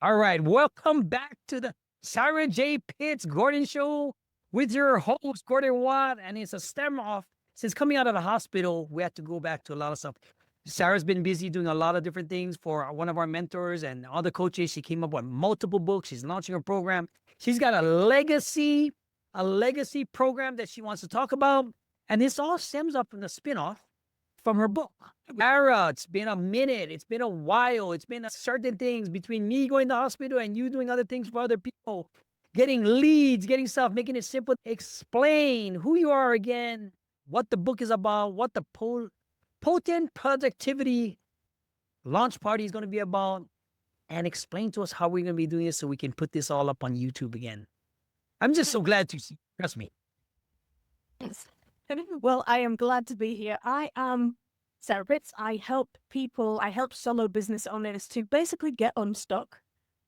All right, welcome back to the Sarah J. Pitts Gordon Show with your host, Gordon Watt. And it's a stem off. Since coming out of the hospital, we had to go back to a lot of stuff. Sarah's been busy doing a lot of different things for one of our mentors and other coaches. She came up with multiple books. She's launching her program. She's got a legacy program that she wants to talk about. And this all stems up from the spinoff from her book. Sarah, it's been a minute. It's been a while. It's been certain things between me going to the hospital and you doing other things for other people, getting leads, getting stuff, making it simple. Explain who you are again, what the book is about, what the potent productivity launch party is going to be about, and explain to us how we're going to be doing this so we can put this all up on YouTube again. I'm just so glad to see. Trust me. Yes. Well, I am glad to be here. I am Sarah Pitts. I help solo business owners to basically get unstuck.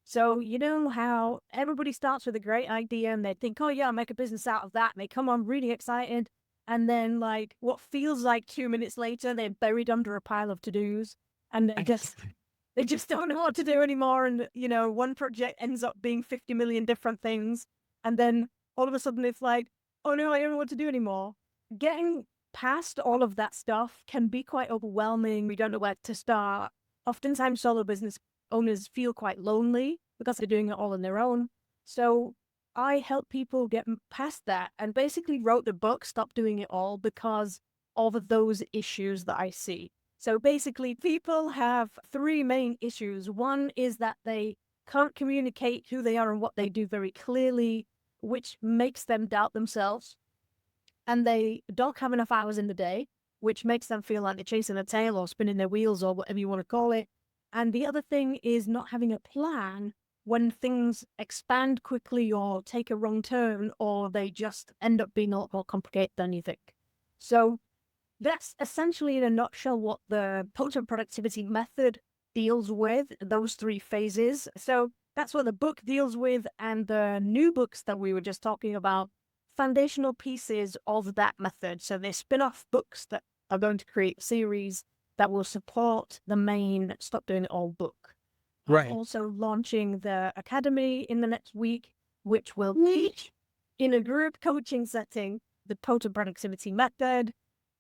So, you know how everybody starts with a great idea and they think, oh yeah, I'll make a business out of that. And they come on really excited. And then like what feels like 2 minutes later, they're buried under a pile of to-dos and they just don't know what to do anymore. And, one project ends up being 50 million different things. And then all of a sudden it's like, oh no, I don't know what to do anymore. Getting past all of that stuff can be quite overwhelming. We don't know where to start. Oftentimes solo business owners feel quite lonely because they're doing it all on their own. So I help people get past that and basically wrote the book, Stop Doing It All, because of those issues that I see. So basically people have three main issues. One is that they can't communicate who they are and what they do very clearly, which makes them doubt themselves. And they don't have enough hours in the day, which makes them feel like they're chasing a tail or spinning their wheels or whatever you want to call it. And the other thing is not having a plan when things expand quickly or take a wrong turn, or they just end up being a lot more complicated than you think. So that's essentially in a nutshell what the potent productivity method deals with, those three phases. So that's what the book deals with. And the new books that we were just talking about, foundational pieces of that method. So they're spin-off books that are going to create a series that will support the main Stop Doing It All book. Right. I'm also launching the academy in the next week, which will teach in a group coaching setting the potent productivity method.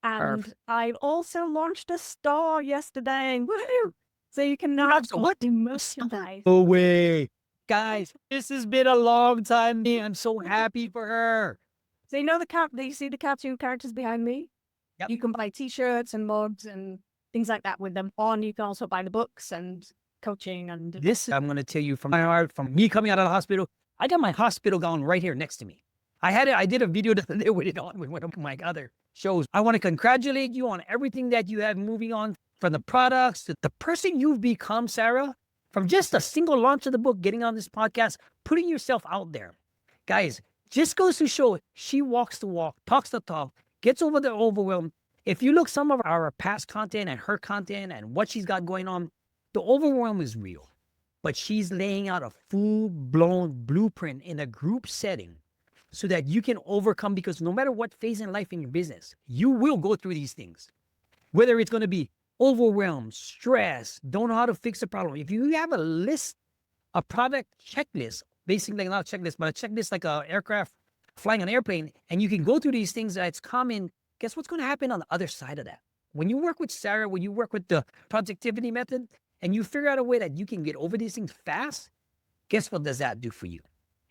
And Perfect. I've also launched a store yesterday. Woo! So you can now What? the merchandise. No way. Guys, this has been a long time. I'm so happy for her. So you see the cartoon characters behind me? Yep. You can buy t-shirts and mugs and things like that with them. Or you can also buy the books and coaching and This, I'm going to tell you from my heart, from me coming out of the hospital, I got my hospital gown right here next to me. I did a video the other day with it on with one of my other shows. I want to congratulate you on everything that you have moving on, from the products to the person you've become, Sarah, from just a single launch of the book, getting on this podcast, putting yourself out there. Guys, just goes to show she walks the walk, talks the talk, gets over the overwhelm. If you look some of our past content and her content and what she's got going on, the overwhelm is real. But she's laying out a full-blown blueprint in a group setting so that you can overcome, because no matter what phase in life in your business, you will go through these things. Whether it's going to be overwhelm, stress, don't know how to fix a problem. If you have a list, a product checklist, basically not a checklist, but a checklist like an aircraft flying an airplane, and you can go through these things that's common, guess what's going to happen on the other side of that? When you work with Sarah, when you work with the productivity method, and you figure out a way that you can get over these things fast, guess what does that do for you?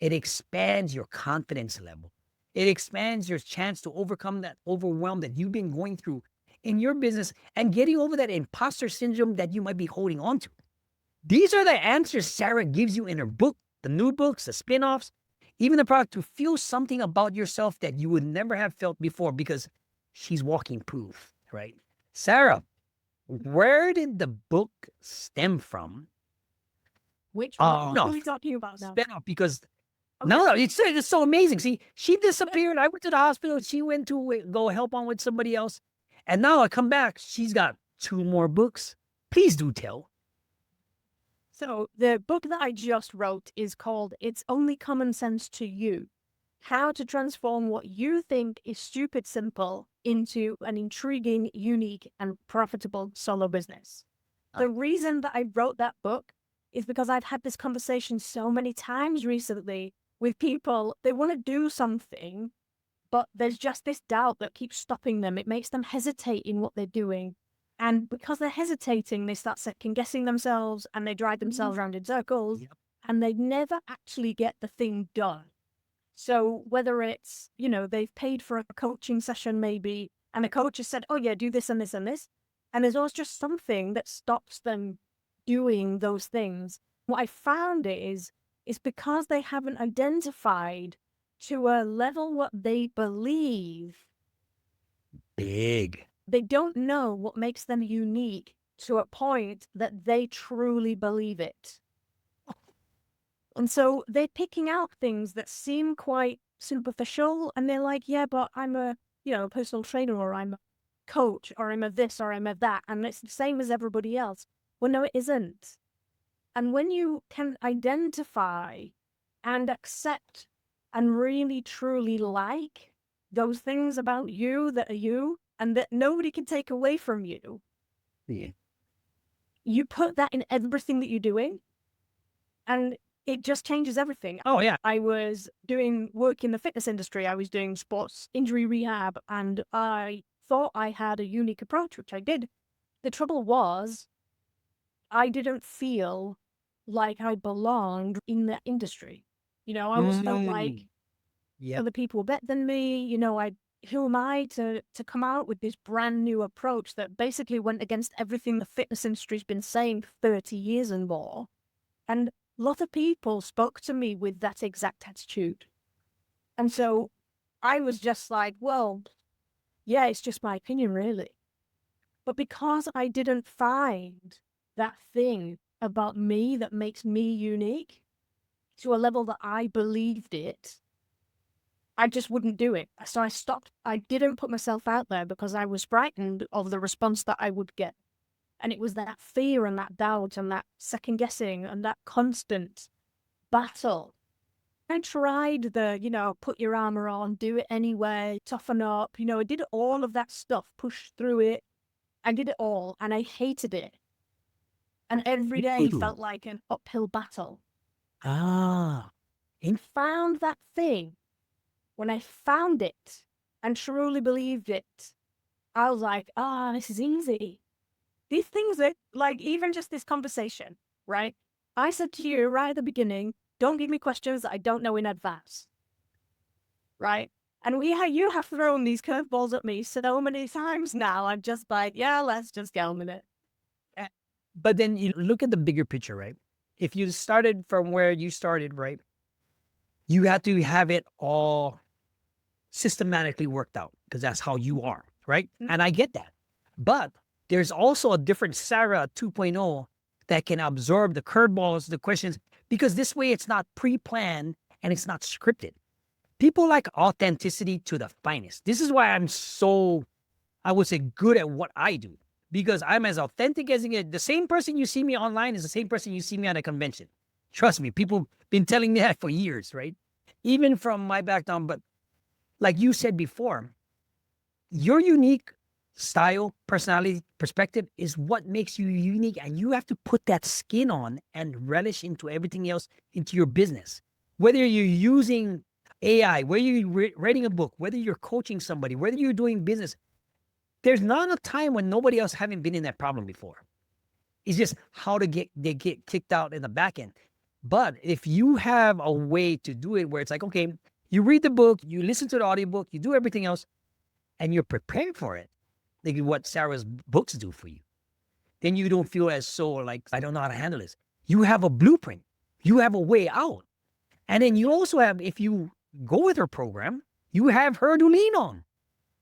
It expands your confidence level. It expands your chance to overcome that overwhelm that you've been going through in your business and getting over that imposter syndrome that you might be holding on to. These are the answers Sarah gives you in her book, the new books, the spin-offs, even the product, to feel something about yourself that you would never have felt before, because she's walking proof, right? Sarah, where did the book stem from? which one are we talking about now? Spin-off, because no, it's so amazing. See, she disappeared. I went to the hospital. She went to go help on with somebody else. And now I come back. She's got 2 more books. Please do tell. So the book that I just wrote is called It's Only Common Sense to You: How to Transform What You Think is Stupid Simple into an Intriguing, Unique, and Profitable Solo Business. The reason that I wrote that book is because I've had this conversation so many times recently with people. They want to do something, but there's just this doubt that keeps stopping them. It makes them hesitate in what they're doing. And because they're hesitating, they start second guessing themselves and they drive themselves around in circles. Yep. And they never actually get the thing done. So whether it's, they've paid for a coaching session maybe, and the coach has said, oh yeah, do this and this and this. And there's always just something that stops them doing those things. What I found is because they haven't identified to a level what they believe. Big. They don't know what makes them unique to a point that they truly believe it. And so they're picking out things that seem quite superficial, and they're like, yeah, but I'm a, personal trainer, or I'm a coach, or I'm a this, or I'm a that, and it's the same as everybody else. Well, no, it isn't. And when you can identify and accept and really truly like those things about you that are you and that nobody can take away from you, Yeah. you put that in everything that you're doing, and it just changes everything. Oh, yeah. I was doing work in the fitness industry. I was doing sports injury rehab, and I thought I had a unique approach, which I did. The trouble was, I didn't feel like I belonged in that industry. I always felt like Yep. other people were better than me. Who am I to come out with this brand new approach that basically went against everything the fitness industry's been saying for 30 years and more? And a lot of people spoke to me with that exact attitude. And so I was just like, well, yeah, it's just my opinion, really. But because I didn't find that thing about me that makes me unique to a level that I believed it, I just wouldn't do it. So I stopped. I didn't put myself out there because I was frightened of the response that I would get. And it was that fear and that doubt and that second guessing and that constant battle. I tried the, put your armor on, do it anyway, toughen up. I did all of that stuff, push through it. I did it all, and I hated it. And every day felt like an uphill battle. Ah. And found that thing. When I found it and truly believed it, I was like, this is easy. These things that, like, even just this conversation, right? I said to you right at the beginning, don't give me questions that I don't know in advance, right? And you have thrown these curveballs at me so many times now. I'm just like, yeah, let's just get on with it. But then you look at the bigger picture, right? If you started from where you started, right, you have to have it all systematically worked out because that's how you are, right? And I get that. But there's also a different Sarah 2.0 that can absorb the curveballs, the questions, because this way it's not pre-planned and it's not scripted. People like authenticity to the finest. This is why I'm so, I would say, good at what I do, because I'm as authentic as the same person you see me online is the same person you see me at a convention. Trust me, people been telling me that for years, right? Even from my background. But like you said before, your unique style, personality, perspective is what makes you unique. And you have to put that skin on and relish into everything else, into your business. Whether you're using AI, whether you're writing a book, whether you're coaching somebody, whether you're doing business, there's not a time when nobody else haven't been in that problem before. It's just how they get kicked out in the back end. But if you have a way to do it where it's like, okay, you read the book, you listen to the audiobook, you do everything else, and you're prepared for it, like what Sarah's books do for you, then you don't feel as so like, I don't know how to handle this. You have a blueprint. You have a way out. And then you also have, if you go with her program, you have her to lean on,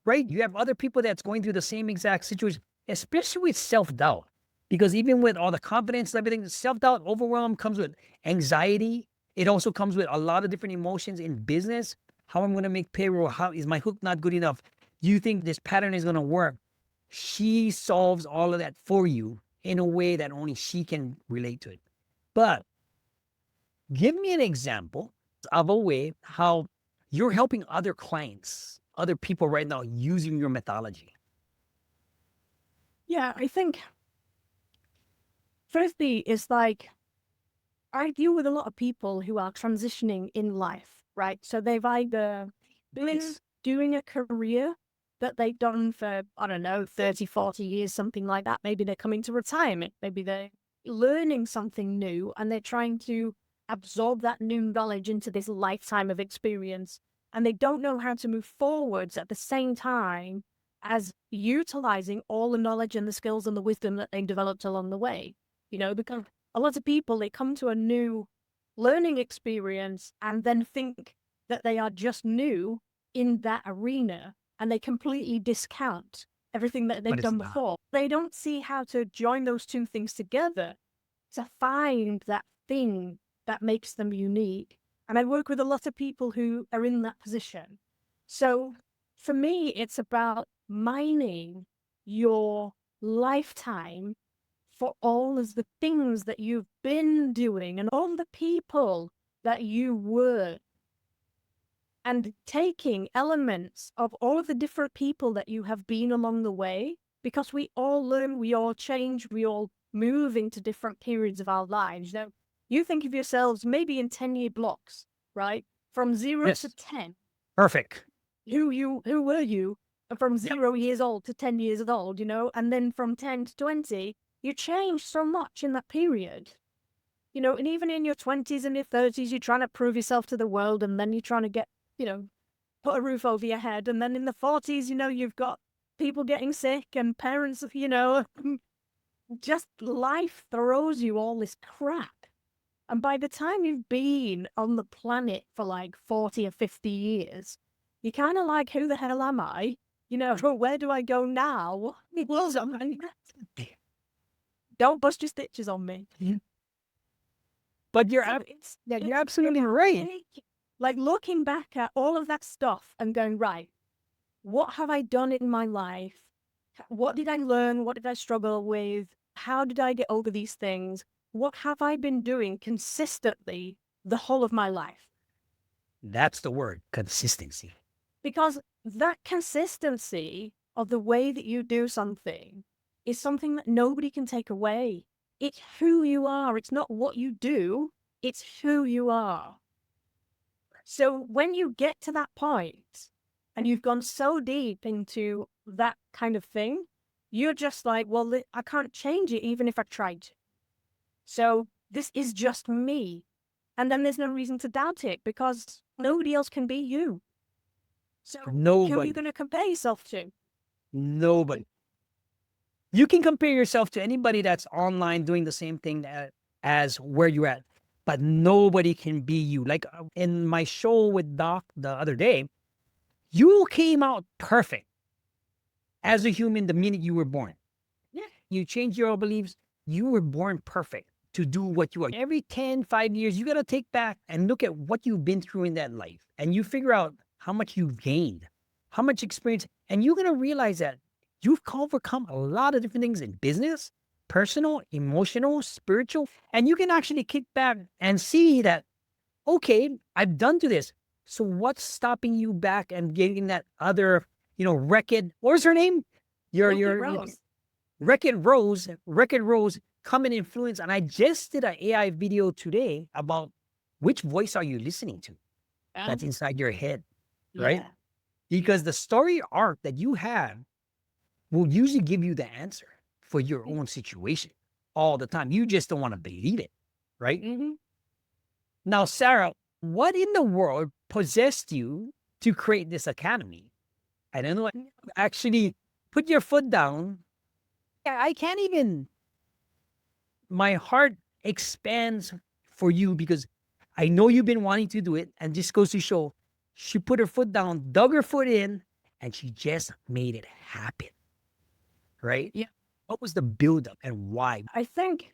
right? You have other people that's going through the same exact situation, especially with self-doubt. Because even with all the confidence and everything, self-doubt, overwhelm comes with anxiety. It also comes with a lot of different emotions in business. How I'm going to make payroll? How is my hook not good enough? You think this pattern is going to work? She solves all of that for you in a way that only she can relate to it. But give me an example of a way how you're helping other clients, other people right now using your methodology. Yeah, I think firstly, it's like I deal with a lot of people who are transitioning in life, right? So they've either been Nice. doing a career that they've done for, I don't know, 30, 40 years, something like that. Maybe they're coming to retirement. Maybe they're learning something new and they're trying to absorb that new knowledge into this lifetime of experience. And they don't know how to move forwards at the same time as utilizing all the knowledge and the skills and the wisdom that they developed along the way. Because a lot of people, they come to a new learning experience and then think that they are just new in that arena and they completely discount everything that But they've it's done not. before. They don't see how to join those two things together to find that thing that makes them unique. And I work with a lot of people who are in that position. So for me, it's about mining your lifetime for all of the things that you've been doing and all the people that you were, and taking elements of all of the different people that you have been along the way, because we all learn, we all change, we all move into different periods of our lives. Now, you think of yourselves maybe in 10-year blocks, right? From 0 to Yes. 10. Perfect. Who were you from Yep. 0 years old to 10 years old, and then from 10 to 20, you changed so much in that period. And even in your 20s and your 30s, you're trying to prove yourself to the world, and then you're trying to get, put a roof over your head. And then in the 40s, you've got people getting sick and parents, just life throws you all this crap. And by the time you've been on the planet for like 40 or 50 years, you're kind of like, who the hell am I? Where do I go now? Well, don't bust your stitches on me. But So it's you're it's absolutely right. like looking back at all of that stuff and going, right, what have I done in my life? What did I learn? What did I struggle with? How did I get over these things? What have I been doing consistently the whole of my life? That's the word, consistency. Because that consistency of the way that you do something is something that nobody can take away. It's who you are. It's not what you do, it's who you are. So when you get to that point and you've gone so deep into that kind of thing, you're just like, well, I can't change it even if I tried to. So this is just me. And then there's no reason to doubt it because nobody else can be you. So who are you Nobody. going to compare yourself to? Nobody. You can compare yourself to anybody that's online doing the same thing as where you're at, but nobody can be you. Like in my show with Doc the other day, you came out perfect as a human the minute you were born. Yeah. You changed your beliefs. You were born perfect to do what you are. Every 10, 5 years, you got to take back and look at what you've been through in that life. And you figure out how much you've gained, how much experience. And you're going to realize that you've overcome a lot of different things in business, personal, emotional, spiritual. And you can actually kick back and see that, okay, I've done to this. So what's stopping you back and getting that other, Wrecked, what was her name? Your Rose. Wrecked Rose come and influence. And I just did an AI video today about which voice are you listening to that's inside your head, right? Yeah. Because the story arc that you have will usually give you the answer for your own situation all the time. You just don't want to believe it, right? Mm-hmm. Now, Sarah, what in the world possessed you to create this academy? I don't know. Actually, put your foot down. I can't even. My heart expands for you because I know you've been wanting to do it, and this goes to show she put her foot down, dug her foot in, and she just made it happen. Right? Yeah. What was the buildup and why? I think,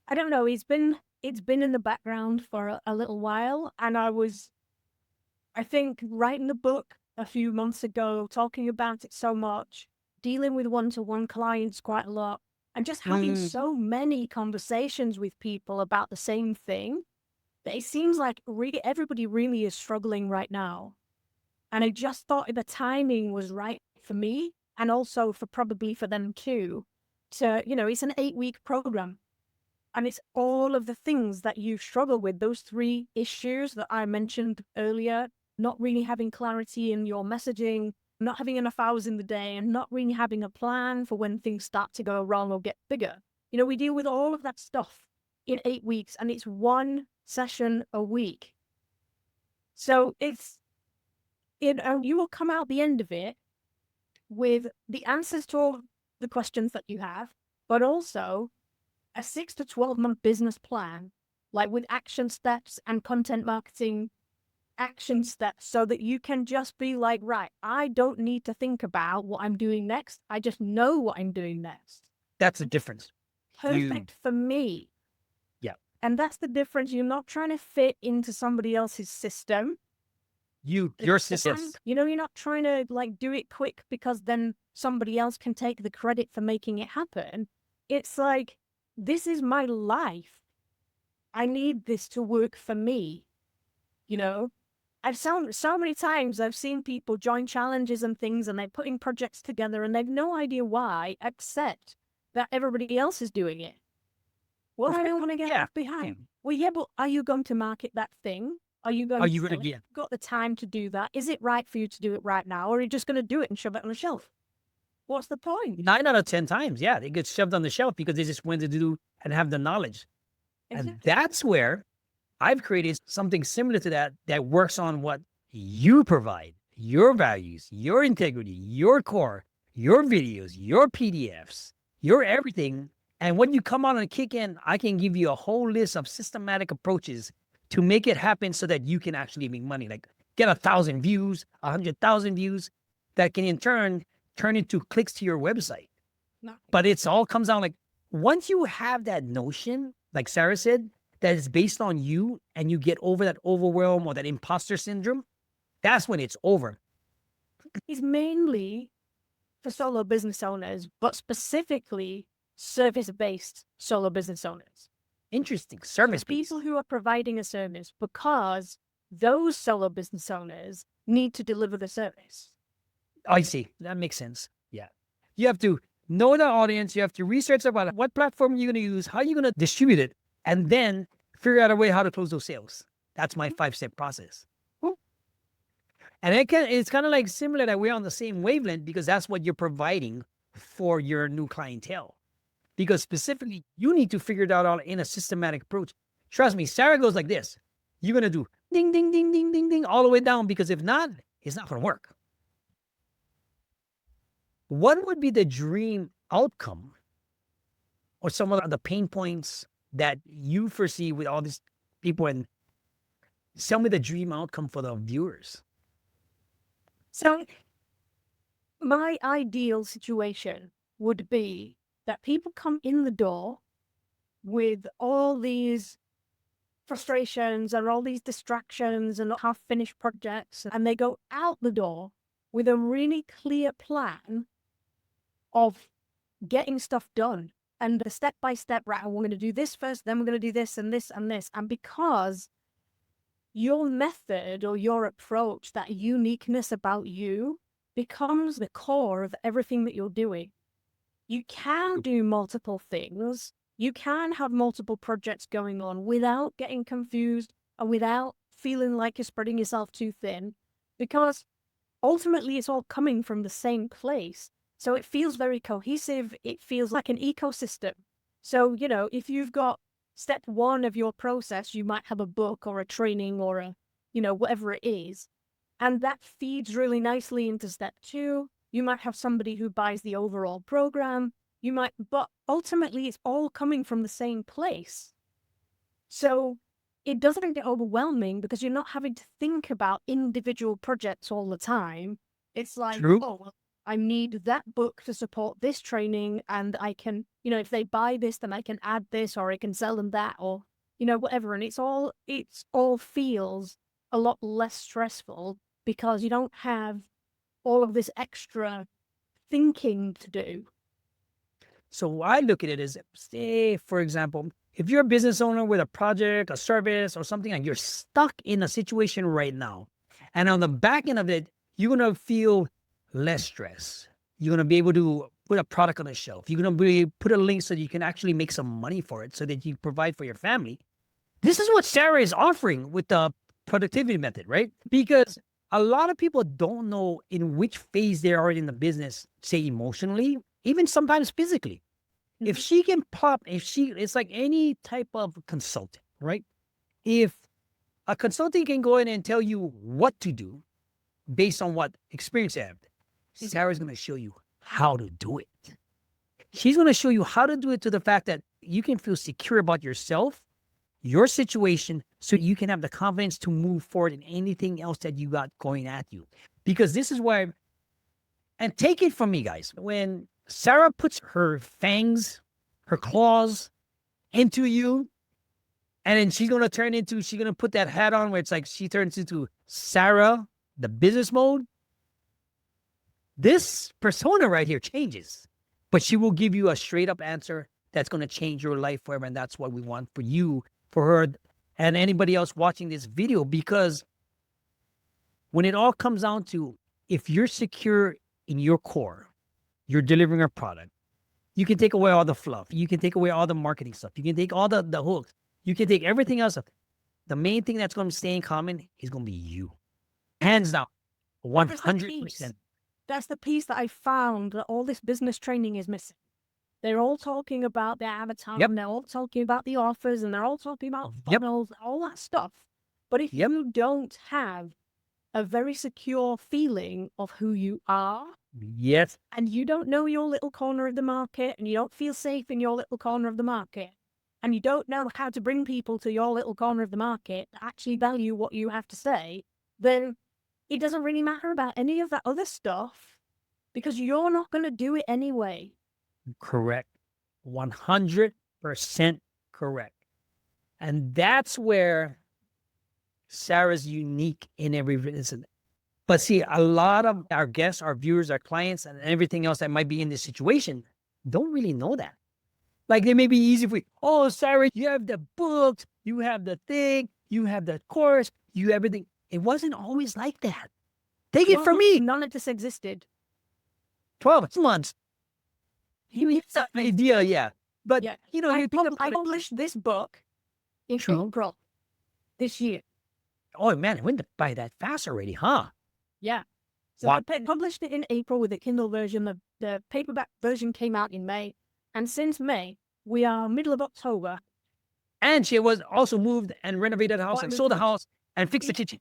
I don't know, it's been in the background for a little while. And I think, writing the book a few months ago, talking about it so much, dealing with one-to-one clients quite a lot, and just having so many conversations with people about the same thing, that it seems like everybody really is struggling right now. And I just thought the timing was right for me and also for probably for them too. So, it's an 8-week program. And it's all of the things that you struggle with, those 3 issues that I mentioned earlier, not really having clarity in your messaging, not having enough hours in the day, and not really having a plan for when things start to go wrong or get bigger. You know, we deal with all of that stuff in 8 weeks, and it's 1 session a week. So it's, you will come out the end of it with the answers to all the questions that you have, but also a 6 to 12 month business plan, like with action steps and content marketing action steps, so that you can just be like, right, I don't need to think about what I'm doing next. I just know what I'm doing next. That's the difference. Perfect for me. Yeah. And that's the difference. You're not trying to fit into somebody else's system. Your system. You know, you're not trying to like do it quick because then somebody else can take the credit for making it happen. It's like, this is my life. I need this to work for me. You know, I've so many times I've seen people join challenges and things, and they're putting projects together and they've no idea why, except that everybody else is doing it. Well, I don't want to get left behind. Well, yeah, but are you going to market that thing? Are you going to get got the time to do that? Is it right for you to do it right now? Or are you just going to do it and shove it on the shelf? What's the point? 9 out of 10 times, yeah, they get shoved on the shelf because they just went to do and have the knowledge. Exactly. And that's where I've created something similar to that, that works on what you provide, your values, your integrity, your core, your videos, your PDFs, your everything. And when you come on and kick in, I can give you a whole list of systematic approaches to make it happen so that you can actually make money. Like get 1,000 views, 100,000 views that can in turn into clicks to your website. No. But it's all comes down like, once you have that notion, like Sarah said, that is based on you and you get over that overwhelm or that imposter syndrome, that's when it's over. It's mainly for solo business owners, but specifically service-based solo business owners. Interesting. Service people who are providing a service, because those solo business owners need to deliver the service. I see. That makes sense. Yeah. You have to know the audience. You have to research about what platform you're going to use, how you're going to distribute it, and then figure out a way how to close those sales. That's my 5-step process. And it's kind of like similar that we're on the same wavelength, because that's what you're providing for your new clientele. Because specifically, you need to figure it out in a systematic approach. Trust me, Sarah goes like this. You're going to do ding, ding, ding, ding, ding, ding, all the way down, because if not, it's not going to work. What would be the dream outcome or some of the pain points that you foresee with all these people? And tell me the dream outcome for the viewers. So my ideal situation would be that people come in the door with all these frustrations and all these distractions and half-finished projects, and they go out the door with a really clear plan of getting stuff done and the step-by-step, right, we're going to do this first, then we're going to do this and this and this. And because your method or your approach, that uniqueness about you, becomes the core of everything that you're doing. You can do multiple things. You can have multiple projects going on without getting confused and without feeling like you're spreading yourself too thin, because ultimately it's all coming from the same place. So it feels very cohesive. It feels like an ecosystem. So, you know, if you've got step 1 of your process, you might have a book or a training or a, you know, whatever it is. And that feeds really nicely into step 2. You might have somebody who buys the overall program. You might, but ultimately it's all coming from the same place. So it doesn't get overwhelming because you're not having to think about individual projects all the time. It's like, True. oh, well, I need that book to support this training, and I can, you know, if they buy this, then I can add this, or I can sell them that, or, you know, whatever. And it's all feels a lot less stressful because you don't have all of this extra thinking to do. So I look at it as, say, for example, if you're a business owner with a project, a service, or something, and you're stuck in a situation right now, and on the back end of it, you're going to feel less stress. You're going to be able to put a product on a shelf. You're going to put a link so that you can actually make some money for it so that you provide for your family. This is what Sarah is offering with the productivity method, right? Because a lot of people don't know in which phase they are in the business, say emotionally, even sometimes physically. If she can it's like any type of consultant, right? If a consultant can go in and tell you what to do based on what experience you have, Sarah's going to show you how to do it. She's going to show you how to do it to the fact that you can feel secure about yourself, your situation, so you can have the confidence to move forward in anything else that you got going at you. Because this is why, and take it from me, guys, when Sarah puts her fangs, her claws into you, and then she's going to put that hat on where it's like she turns into Sarah, the business mode. This persona right here changes, but she will give you a straight up answer that's going to change your life forever. And that's what we want for you, for her, and anybody else watching this video. Because when it all comes down to, if you're secure in your core, you're delivering a product, you can take away all the fluff. You can take away all the marketing stuff. You can take all the hooks. You can take everything else. The main thing that's going to stay in common is going to be you. Hands down, 100%. That's the piece that I found that all this business training is missing. They're all talking about their avatar, and they're all talking about the offers, and they're all talking about funnels, all that stuff. But if you don't have a very secure feeling of who you are, and you don't know your little corner of the market, and you don't feel safe in your little corner of the market, and you don't know how to bring people to your little corner of the market that actually value what you have to say, then it doesn't really matter about any of that other stuff, because you're not going to do it anyway. Correct. 100% correct. And that's where Sarah's unique in every incident. But see, a lot of our guests, our viewers, our clients, and everything else that might be in this situation don't really know that. Like, it may be easy for you. Oh, Sarah, you have the books, you have the thing, you have the course, you have everything. It wasn't always like that. Take it from me. None of this existed. 12 months. You have some idea, But, you know, I published this book in April this year. Oh, man, it went by that fast already, huh? Yeah. So I published it in April with the Kindle version. The paperback version came out in May. And since May, we are middle of October. And she was also moved and renovated the house and sold the house and fixed the kitchen.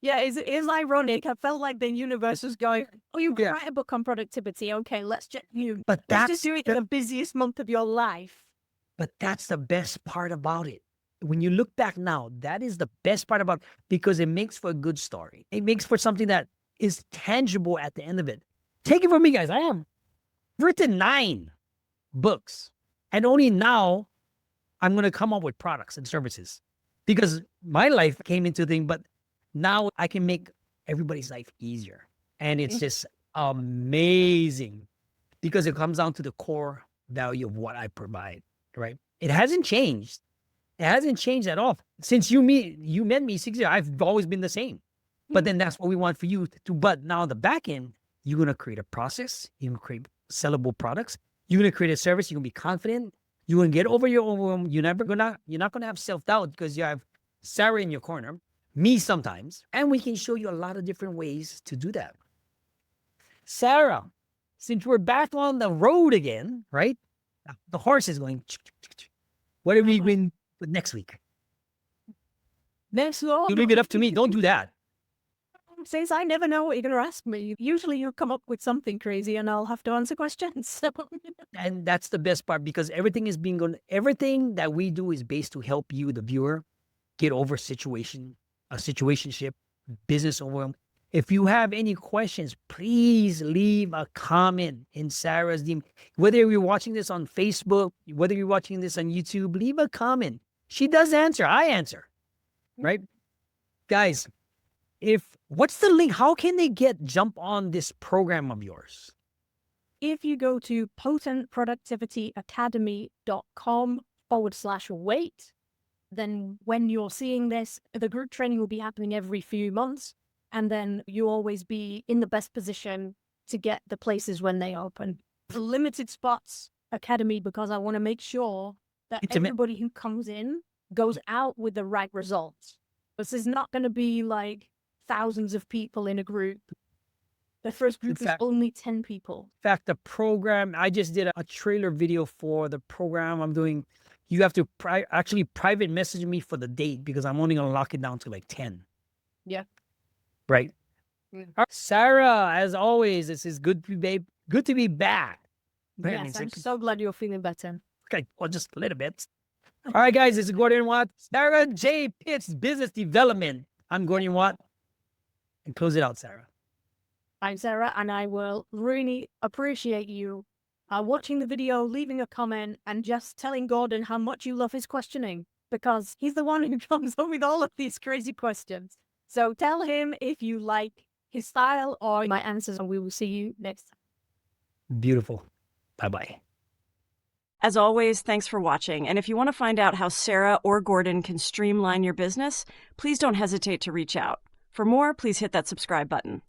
Yeah, it's ironic. I felt like the universe was going, oh, you write a book on productivity. Okay, let's just do it in the busiest month of your life. But that's the best part about it. When you look back now, that is the best part about it, because it makes for a good story. It makes for something that is tangible at the end of it. Take it from me, guys. I have written 9 books. And only now I'm going to come up with products and services, because my life came into thing, but now I can make everybody's life easier. And it's just amazing, because it comes down to the core value of what I provide, right? It hasn't changed. It hasn't changed at all. Since you met me 6 years, I've always been the same. But then that's what we want for you to. But now on the back end, you're going to create a process. You're going to create sellable products. You're going to create a service. You're going to be confident. You're going to get over your overwhelm. You're not going to have self-doubt, because you have Sarah in your corner, me sometimes, and we can show you a lot of different ways to do that. Sarah, since we're back on the road again, right? The horse is going, what are we going with next week? Next week? You leave it up to me. Don't do that. Since I never know what you're going to ask me, usually you'll come up with something crazy and I'll have to answer questions. And that's the best part, because everything that we do is based to help you, the viewer, get over a situationship, business overwhelm. If you have any questions, please leave a comment in Sarah's DM. Whether you're watching this on Facebook, whether you're watching this on YouTube, leave a comment. She does answer. I answer. Right? Guys, what's the link? How can they jump on this program of yours? If you go to potentproductivityacademy.com/wait, then when you're seeing this, the group training will be happening every few months. And then you'll always be in the best position to get the places when they open. Limited spots academy, because I want to make sure that everybody who comes in goes out with the right results. This is not going to be like thousands of people in a group. The first group is only 10 people. In fact, the program, I just did a trailer video for the program I'm doing. You have to actually private message me for the date because I'm only going to lock it down to like 10. Yeah. Right. Yeah. Sarah, as always, this is good to be back. Yes, I'm so glad you're feeling better. Okay, well, just a little bit. All right, guys, this is Gordon Watt. Sarah J. Pitts, Business Development. I'm Gordon Watt. And close it out, Sarah. I'm Sarah, and I will really appreciate you watching the video, leaving a comment, and just telling Gordon how much you love his questioning, because he's the one who comes up with all of these crazy questions. So tell him if you like his style or my answers, and we will see you next time. Beautiful. Bye-bye. As always, thanks for watching. And if you want to find out how Sarah or Gordon can streamline your business, please don't hesitate to reach out. For more, please hit that subscribe button.